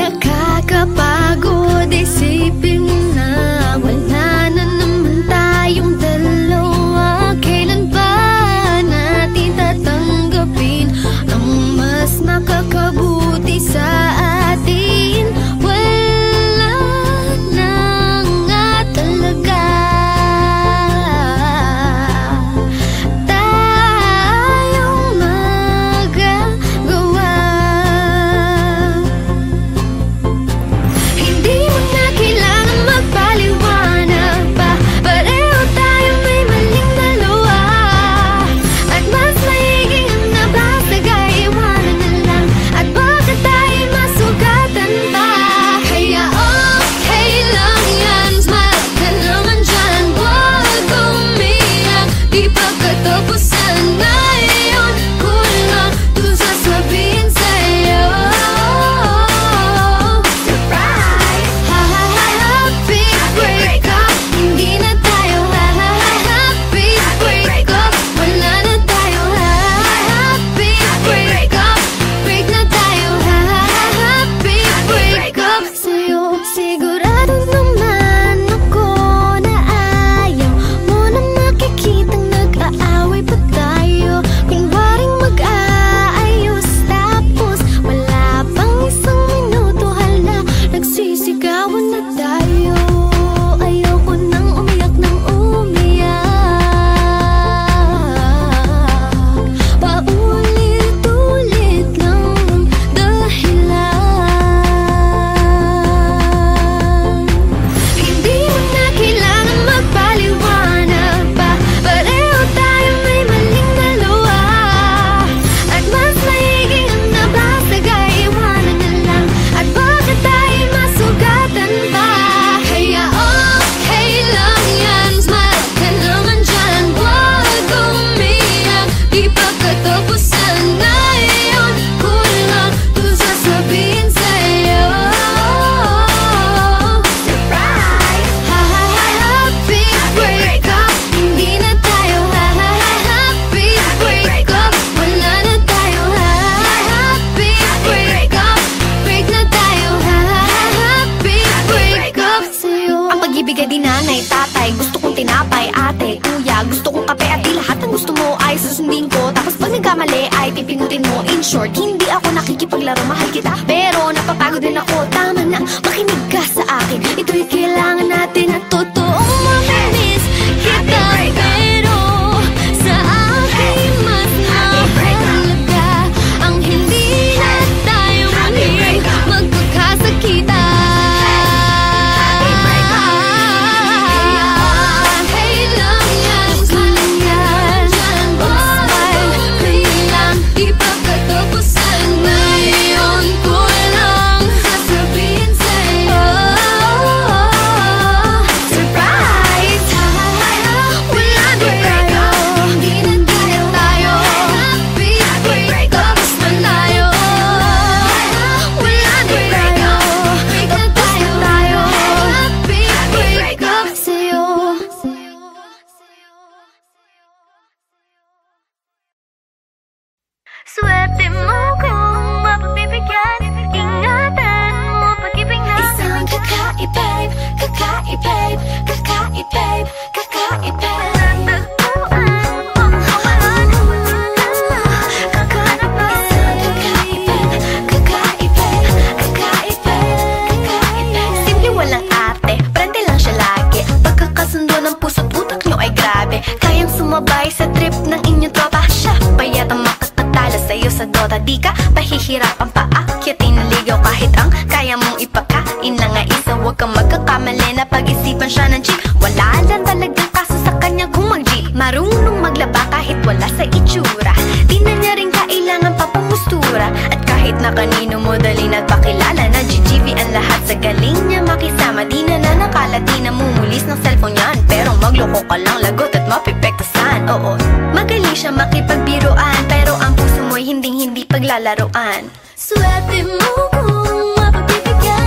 Nakakapagod isipin na wala na naman tayong dalawa. Kailan ba natin tatanggapin ang mas makakabuti sa atin? Wala na nga talaga tayong magagawa. Hindi mo na kailangan magpaliwanag pa. Pareho tayo may maling dalawa. At mas maiging na basta iwanan na lang. At baka tayo masugatan pa. Kaya okay lang yan, smile ka naman dyan. Huwag umiyak, di pa katapusan. Ngayon ko lang to sasabihin sa'yo. Surprise! Happy breakup. Hindi na tayo happy breakup. Wala na tayo happy breakup. Break na tayo happy breakup. Sa'yo sigurado naman ako na ayaw mo na makikitang nag-aaway pa tayo. Kunwaring mag-aayos tapos wala pang isang minuto, hala, nagsisigawan na tayo. Ayoko nang umiyak ng umiyak. Paulit-ulit lang ang dahilan. Hindi mo na kailangan magpaliwanag pa. Pareho tayo may maling dalawa. At mas maiging na basta iwanan na lang. At baka tayo masugatan pa. Kaya okay lang yan, smile ka naman dyan. Huwag umiyak, di pa katapusan. Ngayon ko lang to sasabihin sa'yo. Surprise! Happy breakup. Hindi na tayo happy breakup. Wala na tayo happy breakup. Break na tayo happy breakup. Sa'yo ang pag-ibig ay di nanay, tatay. Gusto kong tinapay, ate, kuya. Gusto kong kape at di lahat ng gusto mo ay susundin ko. Tapos pag nagkamali ay pipinutin mo. In short, hindi ako nakikipaglaro, mahal kita, pero napapagod din ako. Tama na, makinig ka sa akin. Ito'y kailangan natin at totoong mamimiss kita. Pero sa akin mas mahalaga ang hindi na tayo muling magkakasakitan. Okay lang yan, smile yan. Smile ka lang, di pa katapusan. Ngayon ko lang sasabihin sa'yo. Surprise! Wala na tayo, hindi na tayo happy breakup. Tapos na tayo. Wala na tayo, tapos na tayo happy breakup. Sa'yo. Swerte mo kung mapagbibigyan. Ingatan mo pag-ibig natin. Isang kakaibig, kakaibig, kakaibig, kakaibig. Natagpuan ang kawalan. Kakanapan. Isang kakaibig, kakaibig, kakaibig, kakaibig. Simple walang ate, prende lang siya lagi. Pagkakasundo ng puso't utak nyo ay grabe. Kayang sumabay sa trip ng inyong tropa. Siya pa yata makakatala sa'yo sa Dota. Di ka pahihirapan pa akyatin ligaw kahit ang kaya mong ipakain na nga isa. Huwag kang magkakamali na pag-isipan siya ng cheap. Wala lang talagang kaso sa kanya kung mag-jeep. Marunong maglaba kahit wala sa itsura. Di na niya rin kailangan papamustura. At kahit na kanino mo dalhin at pakilala na GGV ang lahat sa galing niya makisama. Di na nakala, di na mumulis ng cellphone yan. Pero magloko ka lang, lagot at mapipektasan. Oo, magaling siya makipagbiruan, pero ang puso mo'y hinding-hindi paglalaroan. Swerte mo kung mapagbibigyan.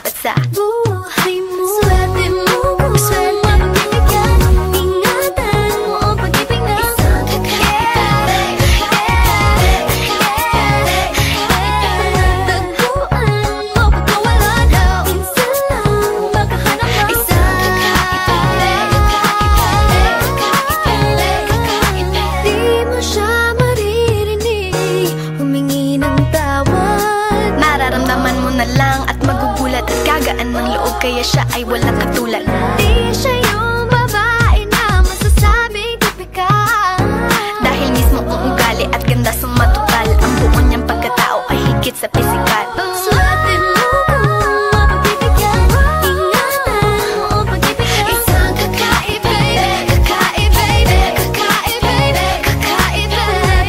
dapat sa buhay mo. Swerte mo, swerte mo binigyan. Ingatan mo ang pag-ibig na isang kakaiba. Tagpuan mo pagkawalan, minsan lang makahanap ng isang kakaiba. Di mo siya maririnig humingi ng tawad. Mararamdaman mo na lang at magugulat at gagaan ng loob, kaya siya ay walang katulad. Di siya yung babae na masasabing tipikal, dahil mismo ang ugali at ganda sa matutal. Ang buo niyang pagkatao ay higit sa pisikal. Swerte mo ang pagbibigyan, ingatan mo ang pag-ibig. Isang kakaiba, kakaiba, kakaiba, kakaiba.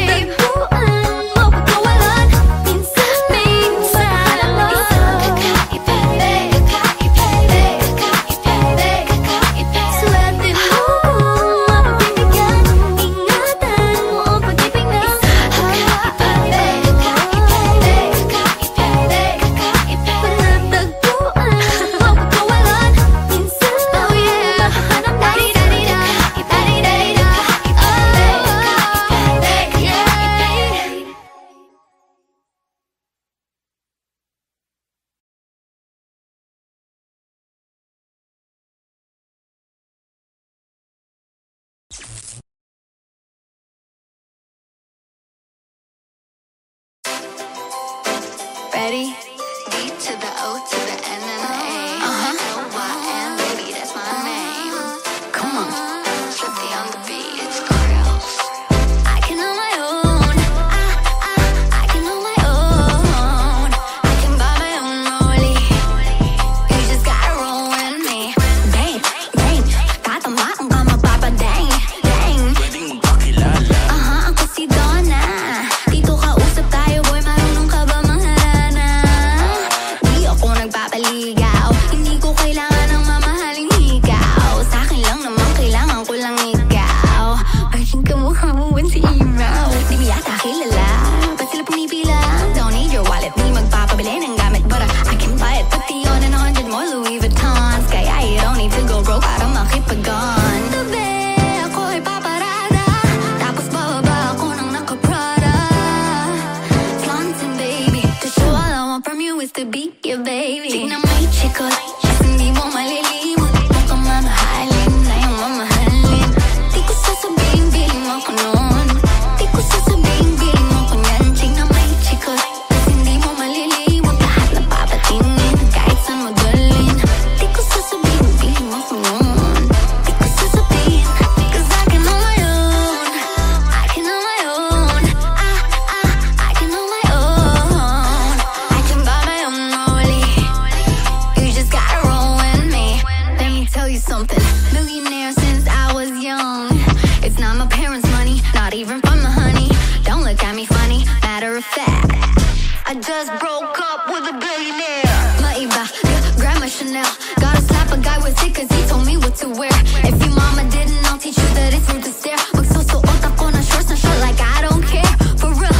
Tagpuan mo pagkawalan, minsan lang isang kakaiba, kakaiba, kakaiba. Swerte mo ang pagbibigyan, ingatan mo ang pag-ibig na isang kakaiba, Ready? D to the O to the N and the A. N, baby, that's my name. Come on, Flippy on the beat, it's Grills. I can on my own. I can on my own. I can buy my own rollie. You just gotta roll with me. Bang, bang, katamaan ka magpapadang, dang. Pwedeng magpakilala. Ako si Donna. Dito kausap tayo, boy, marunong ka ba mangharana? Di ako nagpapaligaw, hindi ko kailangan ng mamahaling hikaw. Sa akin lang naman, kailangan ko lang ikaw. Parang kamukha mo when si Email. Di mo yata kilala, ba't sila pumipila? Don't need your wallet, di magpapabili ng gamit, but I can buy it, pati on and 100 more Louis Vuittons. Kaya you don't need to go broke para makipag-on. Tabi, ako ay paparada, tapos bababa ako ng naka-Prada. Flaunting, baby, to show all I want from you is to be your baby. Tignan may chikot, at hindi mo malilimot. Mukhang mamahalin na yung mamahalin. Di ko sasabihin, bilhin mo ko nun. Di ko sasabihin, bilhin mo ko yan. Tignan may chikot, at hindi mo malilimot. Lahat na papatingin, kahit saan mo dalhin. Di ko sasabihin, bilhin mo ko nun. Di ko sasabihin, 'cause I can on my own. I can on my own. I can on my own. I can buy my own rollie. You just gotta roll with me. Let me tell you something. Millionaire since I was young. It's not my parents' money, not even from the honey. Don't look at me funny. Matter of fact, I just broke up with a billionaire. Maiba, grab my Chanel. Gotta slap a guy with it 'cause he told me what to wear. If your mama didn't, I'll teach you that it's rude to stare. Magsusuot ako ng shorts na short like I don't care. For real,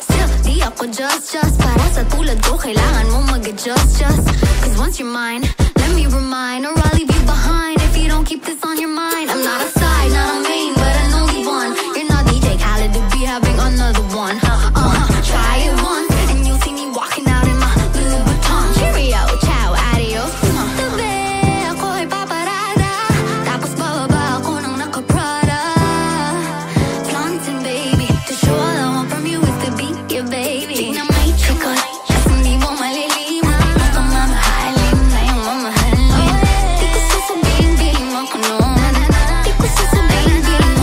still, di ako just. Para sa tulad ko, kailangan mo mag-adjust, just. 'Cause once you're mine, let me remind, or I'll leave you behind if you don't keep this on your mind. I'm not a side, not a main, but an only one. You're not DJ Khaled to be having another one. Try it once, and you'll see me walking out in my Louis Vuitton. Cheerio, ciao, adios. Tabi, ako ay paparada, tapos bababa ako ng naka-Prada. Flaunting, baby, to show all I want from you is to be your baby. Tignan may chikot, at hindi mo malilimot. Mukhang mamahalin na yung mamahalin. Di ko sasabihin, bilhin mo ko nun. Di ko sasabihin, bilhin mo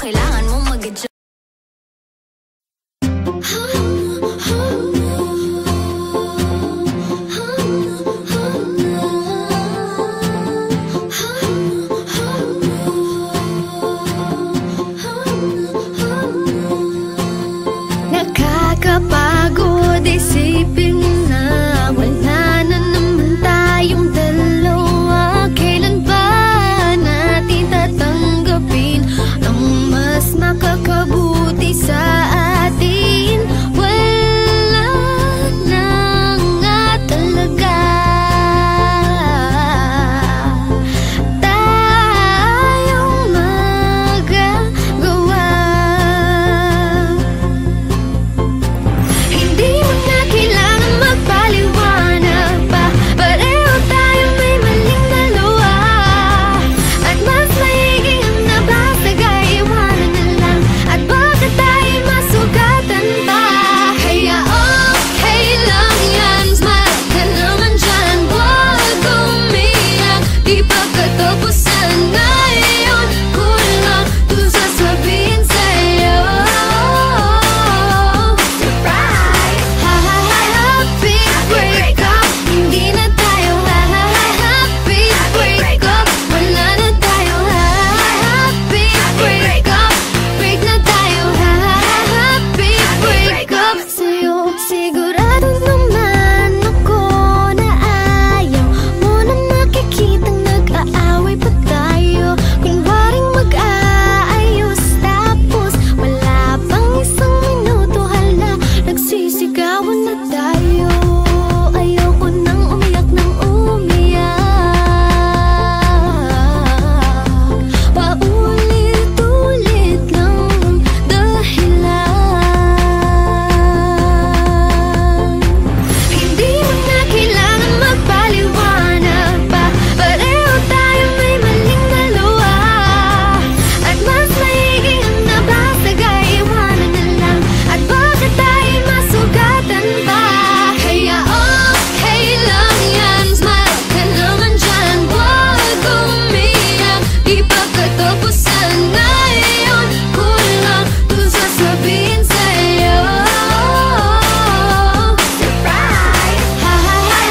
kailangan mong mag-adjust. Nakakapagod isipin na wala na naman tayong dalawa. Kailan ba natin tatanggapin ang mas makakabuti sa atin? Wala na nga talaga tayong magagawa. Hindi mo na kailangan magpaliwanag pa. Pareho tayo may maling dalawa. At mas maiging ang nabasag ay iwanan na lang. At baka tayo masugatan pa. Kaya okay lang yan, smile ka naman dyan. Huwag umiyak, di pa katapusan. Ngayon ko lang ito sasabihin sa'yo. Surprise! Happy breakup. Hindi na tayo happy breakup. Wala na tayo happy breakup. Break na tayo happy breakup. Sa'yo sigurado naman ako na ayaw mo na makikitang nag-aaway pa tayo. Kunwaring mag-aayos tapos wala pang isang minuto, hala, nagsisigawan na tayo. Ayoko nang umiyak ng umiyak. Paulit-ulit lang ang dahilan. Hindi mo na kailangan magpaliwanag pa. Pareho tayo may maling dalawa. At mas maiging ang nabasag ay iwanan na lang. At baka tayo masugatan pa. Kaya okay lang yan, smile ka naman dyan. Huwag umiyak, di pa katapusan. Ngayon ko lang ito sasabihin sa'yo. Surprise!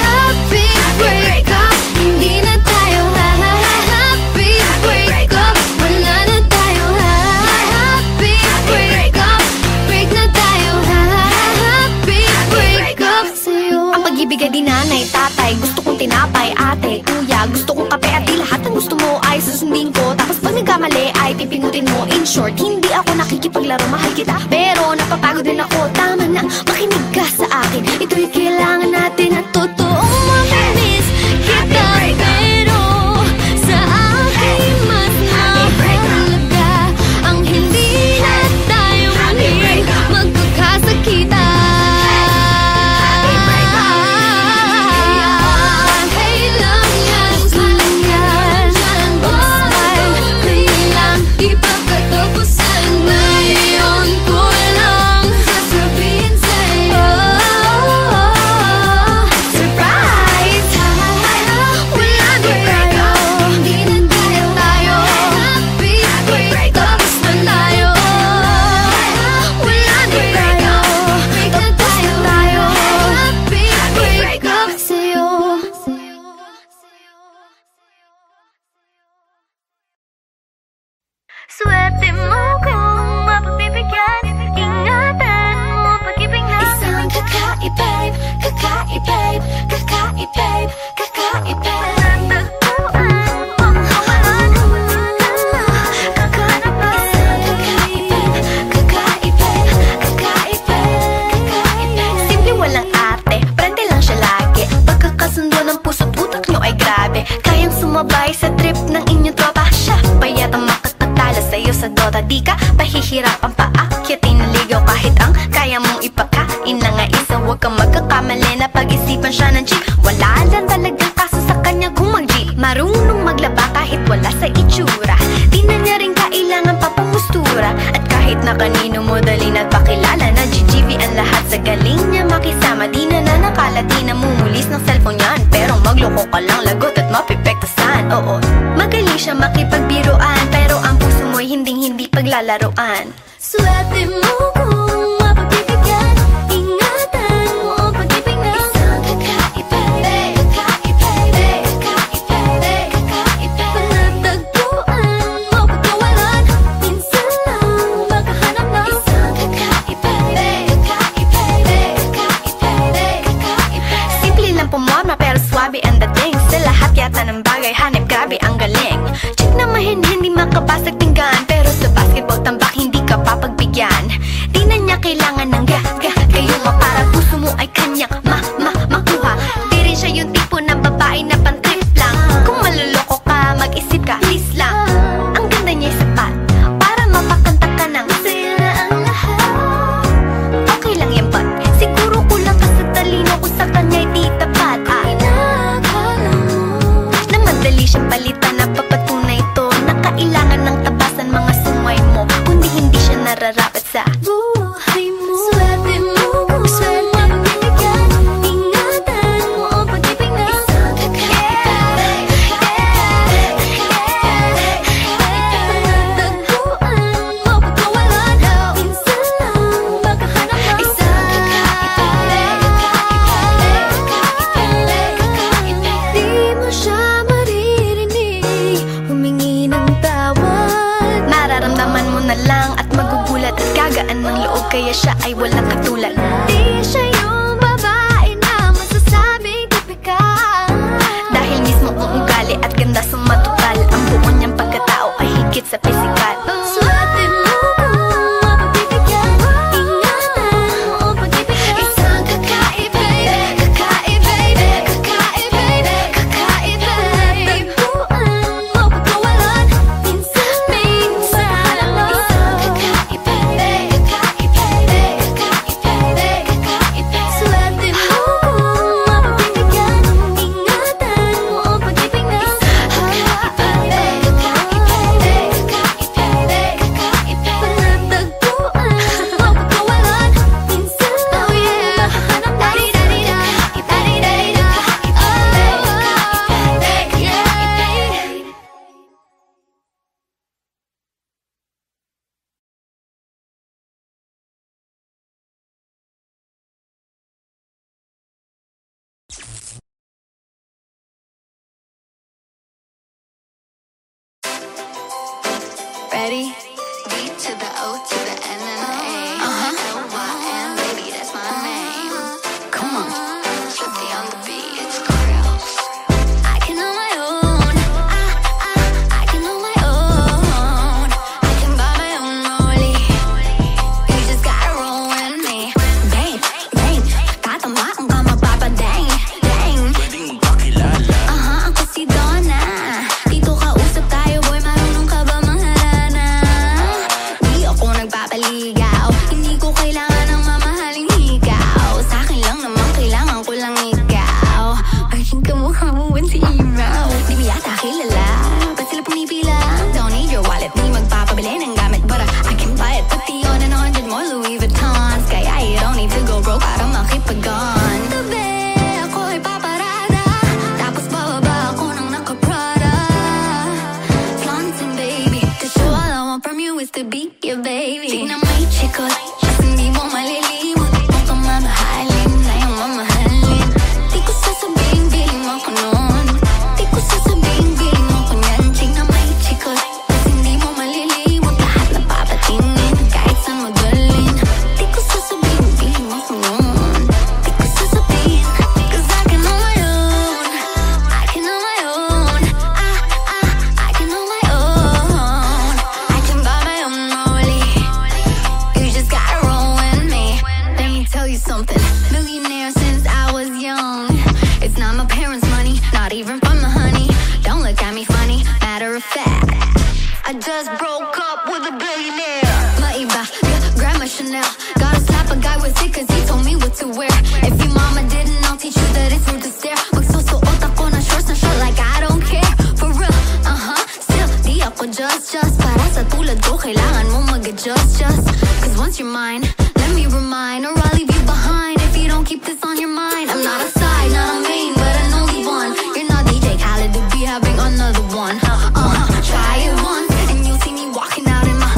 Happy breakup. Hindi na tayo happy breakup. Wala na tayo happy breakup. Break na tayo happy breakup. Sa'yo Ang pag-ibig ay di nanay, tatay. Gusto kong tinapay, ate, kuya. Gusto kong kape at di lahat ng gusto mo ay susundin ko. Tapos pag nagkamali ay pipingutin mo. In short, hindi ako nakikipaglaro, mahal kita, pero napapagod din ako. Tama na, makinig ka sa akin. Ito'y kailangan natin at totoong mamimiss kita. Pero sa akin mas mahalaga ang hindi na tayo muling magkakasakitan. Kailang yan, kailang yan. Smile, kailang di pa katapusan. Ngayon ko lang sasabihin sa'yo. Surprise! Wala na tayo, hindi na tayo happy breakup. Tapos na tayo. Wala na tayo, tapos na tayo happy breakup. Sa'yo. Swerte mo kung mapagbibigyan. Ingatan mo pag-ibighan. Isang kakaibig, kakaibig, kakaibig, kakaibig. Natagpuan mo wala na wala. Kakanapay. Isang kakaibig, kakaibig, kakaibig, kakaibig. Simple walang ate, prende lang siya lagi. Pagkakasundo ng puso't utak nyo ay grabe. Kayang sumabay sa trip ng inyong tropa. Siya payatang makatala sa'yo sa Dota. Di ka pahihirapan pa akyatin ng ligaw. Kahit ang kaya mong ipakain na nga isa. Huwag kang magkakamali na pag-isipan siya ng jeep. Wala lang talagang kaso sa kanya kung mag-jeep. Marunong maglaba kahit wala sa itsura. Di na niya rin kailangan papamustura. At kahit na kanino mo dalhin at pakilala na GGV ang lahat sa galing niya makisama. Di na nakala, di na mumulis ng cellphone yan. Pero magloko ka lang, lagot at mapipektasan. Oo, magaling siya makipagbiruan, pero ang puso mo'y hinding-hindi hindi paglalaroan. Swerte mo kung mapagbibigyan, ingatan mo ang pag-ibig na Isang kakaiba, kakaiba, kakaiba, kakaiba. panatagpuan mo pagkawalan, minsan lang makahanap ng Isang kakaiba, kakaiba, kakaiba, kakaiba. Simple lang pumorma pero swabe ang dating. Sa lahat yata ng bagay hanip, grabe ang galing. Check na mahin, hindi makabasag pinggan, pero sa basketball tambak hindi ka papagbigyan. Di na niya kailangan ng gayuma para puso mo ay kanyang makuha. Di rin siya yung tipo ng babae na pan-trip lang. Kung maluloko ka, mag-isip ka, please lang. Ang ganda niya sapat para mapakanta ka ng sila ang lahat. okay lang yan but siguro kulang ka sa talino ko sa kanya'y di tapat. Inakala mo Na madali siyang palitan na papatunay ito na kailangan ng tabasan mga sungay mo, kundi hindi siya nararapat sa buhay mo. Swerte mo kung swerte binigyan, ingatan mo ang pag-ibig na isang kakaiba, panatagpuan mo pagkawalan, minsan lang makahanap ng isang kakaiba. di mo siya maririnig, humingi ng tawad. Mararamdaman mo na lang at magugulat at gagaan ng loob kaya siya ay walang katulad. Di siya yung babae na masasabing tipikal, Dahil mismo ang ugali at ganda sumatotal, ang buo niyang pagkatao ay higit sa pisikal. swerte mo kung mapagbibigyan, ingatan mo ang pag-ibig na Isang kakaiba, kakaiba, kakaiba, kakaiba. panatagpuan mo pagkawalan, minsan lang Isang kakaiba, kakaiba, kakaiba. swerte mo kung mapagbibigyan, ingatan mo ang pag-ibig na panatagpuan mo pagkawalan, minsan lang makahanap ng Ready? B to the O to the N and the A. L-Y-N, baby, that's my name. Come on, Flippy on the beat, it's Grills. I can on my own. I can on my own. I can buy my own rollie. You just gotta roll with me. Bang, bang. Tatamaan ka magpapadang. Dang. Ako si Donna. Dito ka usap tayo, boy. Marunong ka ba manghalana? Di ako nagpapaligaw. Hindi ko kailangan ng mamahaling higaw. Sa akin lang naman, kailangan ko lang ikaw. Virgin ka mukha mo when si Email. Di mo yata kilala, ba't sila pumipila? Don't need your wallet, di magpapabili ng gamit. But I can buy it, 50 on and 100 more Louis Vuittons. Kaya you don't need to go broke para makipag-on. Tabi, ako ay paparada. Tapos bababa ako ng naka-Prada. Flaunting, baby. To show all I want from you is to be your baby. Tignan may chikot, at hindi mo malilimot. Kung ka mamahalin, na yung mamahalin. Di ko sasabihin, biling mo ko nun. Di ko sasabihin, biling mo ko yan. Tignan may chikot, at hindi mo malilimot. Lahat na papatingin, kahit saan mo dalhin. Di ko sasabihin, biling mo ko nun. Di ko sasabihin, 'cause I can on my own. I can on my own. I can on my own. I can buy my own rollie. You just gotta roll with me. Let me tell you something. Millionaire since I was young. It's not my parents' money, not even from the honey. Don't look at me funny. Matter of fact, I just broke up with a billionaire. Maiba, grab my Chanel. Gotta slap a guy with it 'cause he told me what to wear. If your mama didn't, I'll teach you that it's rude to stare. Magsusuot ako ng shorts and short like I don't care. For real, still, di ako just. Para sa tulad ko, kailangan mo mag-adjust just. 'Cause once you're mine, let me remind, or I'll leave you behind if you don't keep this on your mind. I'm not a side, not a main, but an only one. You're not DJ Khaled to be having another one. Try it once, and you'll see me walking out in my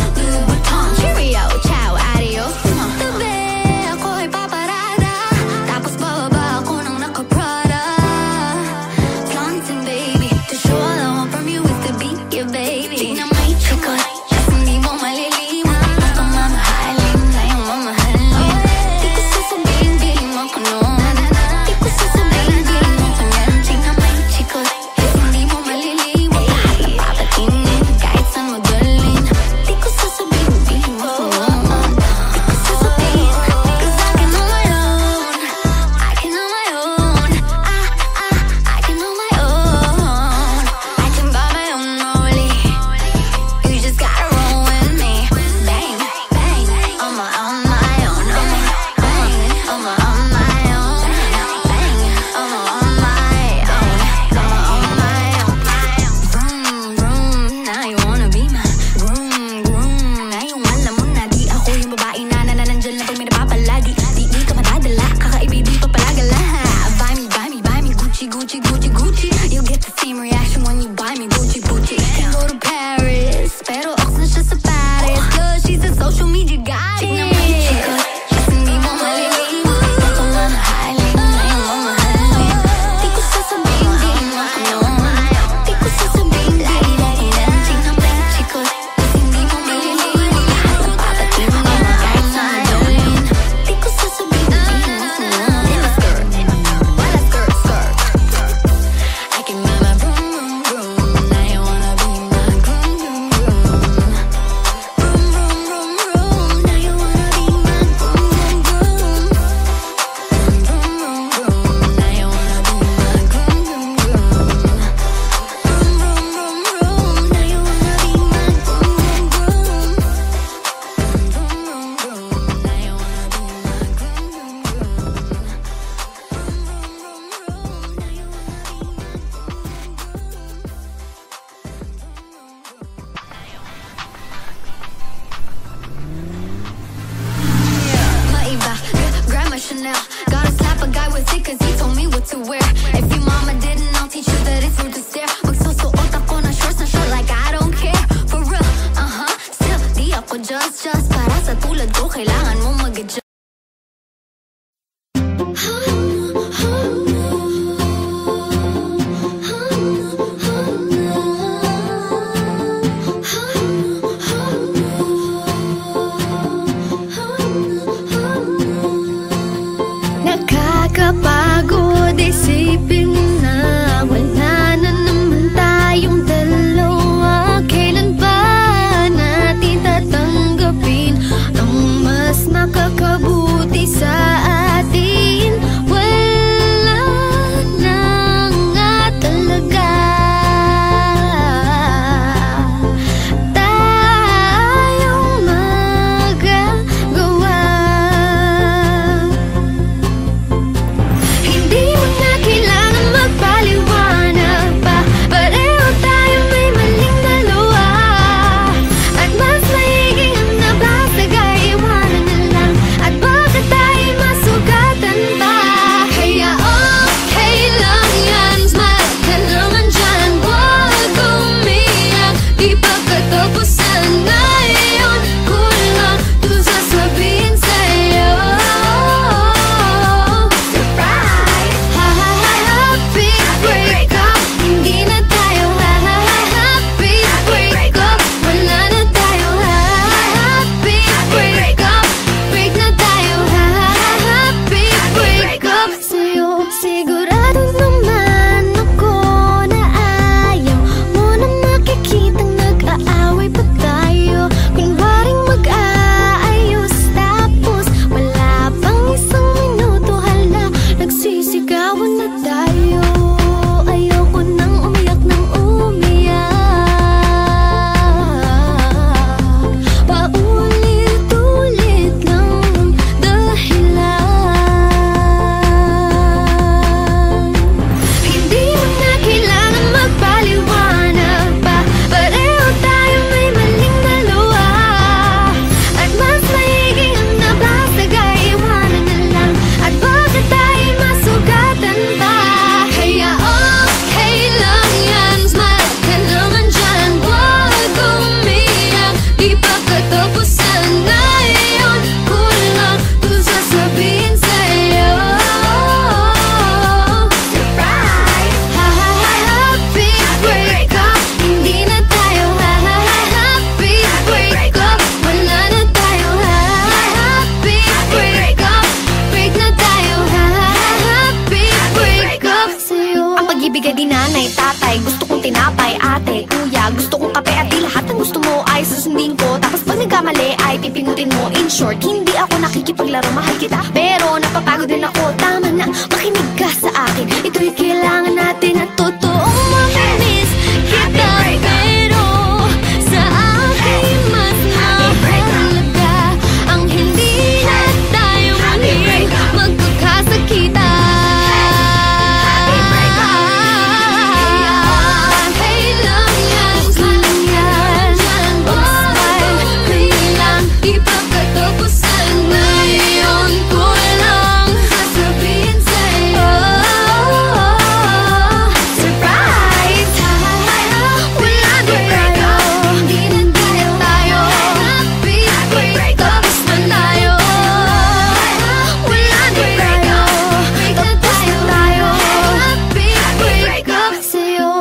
just para sa tulad ko, kailangan mong mag-adjust. Nakakapagod isipin na wala na naman tayong dalawa. Kailan ba natin tatanggapin ang mas makakabuti sa atin? Wala na nga talaga tayong magagawa. Hindi mo na kailangan magpaliwanag pa. Pareho tayo may maling dalawa. At mas maiging ang nabasag ay iwanan na lang. At baka tayo masugatan pa. Kaya okay lang yan, smile ka naman dyan. Huwag umiyak, di pa katapusan. Ngayon ko lang ito sasabihin sa'yo. Surprise! Happy breakup. Hindi na tayo happy breakup. Wala na tayo happy breakup. Break na tayo happy breakup. Sa'yo sigurado naman ako na ayaw mo na makikitang nag-aaway pa tayo. Kunwaring mag-aayos tapos wala pang isang minuto, hala, nagsisigawan na tayo. Ayoko nang umiyak nang umiyak. Paulit-ulit lang ang dahilan. Hindi mo na kailangan magpaliwanag pa. Pareho tayo may maling dalawa. At mas maiging ang nabasag ay iwanan na lang. At baka tayo masugatan pa. Kaya okay lang yan, smile ka naman dyan. Huwag umiyak, di pa katapusan. Ngayon ko lang ito sasabihin sa'yo. Surprise! Happy breakup. Hindi na tayo happy breakup. Wala na tayo happy breakup. Break na tayo happy breakup. Sa'yo ang pag-ibig ay di nanay, tatay. Gusto kong tinapay, ate, kuya. Gusto kong kape at di lahat ng gusto mo ay susundin ko. Tapos pag nagkamali ay pipingutin mo. In short, hindi ako nakikipaglaro, mahal kita, pero napapagod din ako. Tama na, makinig ka sa akin. Ito'y kailangan natin at totoong mamimiss kita. Pero sa akin mas mahalaga ang hindi na tayo muling magkakasakitan. Kailan yan, kailan yan. Smile, kailan di pa katapusan. Ngayon ko lang sasabihin sa'yo. Surprise! Wala na tayo, hindi na tayo happy breakup. Tapos na tayo. Wala na tayo, tapos na tayo happy breakup. Sa'yo.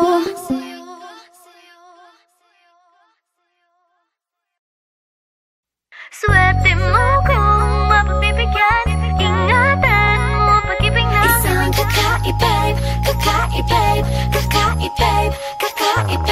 Swerte mo kung mapagbibigyan. Ingatan mo pag-ibig natin. Isang kakaibig, kakaibig, kakaibig, kakaibig.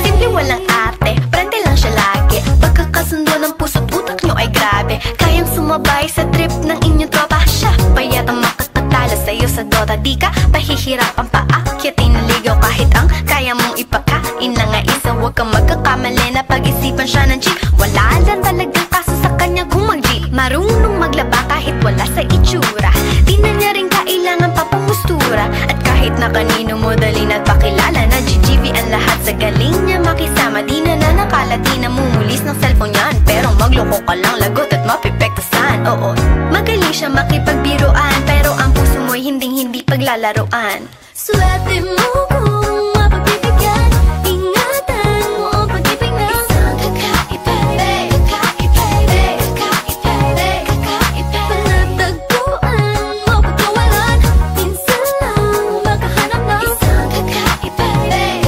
Simple, walang arte, prende lang siya lagi. Pagkakasundo ng puso't utak nyo ay grabe. Kayang sumabay sa trip ng inyong tropa. Siya payatang makatala sa'yo sa Dota. Di ka pahihirapan pa akyatin na ligaw. Kahit ang kaya mong ipakain na nga isa. Huwag kang magkakamali na pag-isipan siya ng cheat. Wala lang talagang kaso sa kanya kung mag-jeep. Marunong maglaba kahit wala sa itsura. Di na niya rin kailangan pa pamustura. At kahit na kanino mo dali nagpakilala na GGV ang lahat sa galing niya makisama. Di na nakala, di na mumulis ng cellphone yan. Pero magloko ka lang, lagot at mapipektasan. Oo, magaling siya makipagbiruan, pero ang puso paglalaroan. Swerte mo kung mapagbibigyan, ingatan mo ang pag-ibig na Isang kakaiba, kakaiba, kakaiba, kakaiba. panatagpuan mo pagkawalan, minsan lang makahanap ng Isang kakaiba,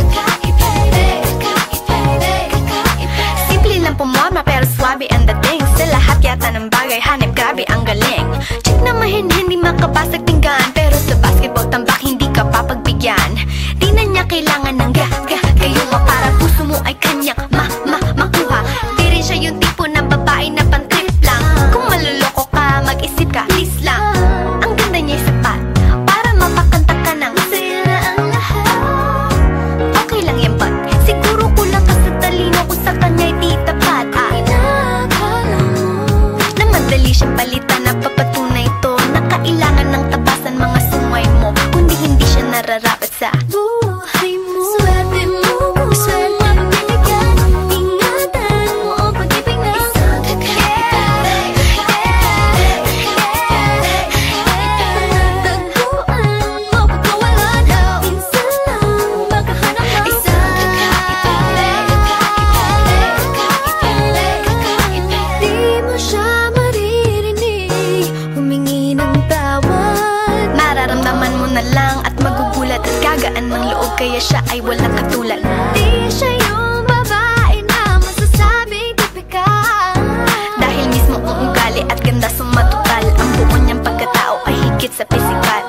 kakaiba, kakaiba, kakaiba. Simple lang pumorma pero swabe ang dating. Sa lahat yata ng bagay hanip, grabe ang galing. Check na mahin, hindi makabasag tinggan, pero sa basketball tambak hindi ka papagbigyan. Di na niya kailangan ng gayuma para puso mo ay kanyang makuha. Di rin siya yung tipo ng babae na pan-trip lang. Kung maluloko ka, mag-isip ka, please lang. Ang ganda niya sapat para mapakanta ka ng sa'yo na ang lahat. okay lang yan but siguro kulang ka sa talino kung sa kanya'y di tapat. Inakala mo Na madali siyang palitan, napapatunay ito na kailangan ng tabasan mga sungay mo, kundi hindi siya nararapat sa buhay mo. Swerte mo kung mapagbibigyan, ingatan mo ang pag-ibig na isang kakaiba, panatagpuan mo pagkawalan, minsan lang makahanap ng isang kakaiba, kakaiba. di mo siya maririnig, humingi ng tawad. Mararamdaman mo na lang at magugulat at gagaan ng loob, kaya siya ay walang katulad. Di siya yung babae na masasabing tipikal, Dahil mismo ang ugali at ganda sumatotal, ang buo niyang pagkatao ay higit sa pisikal.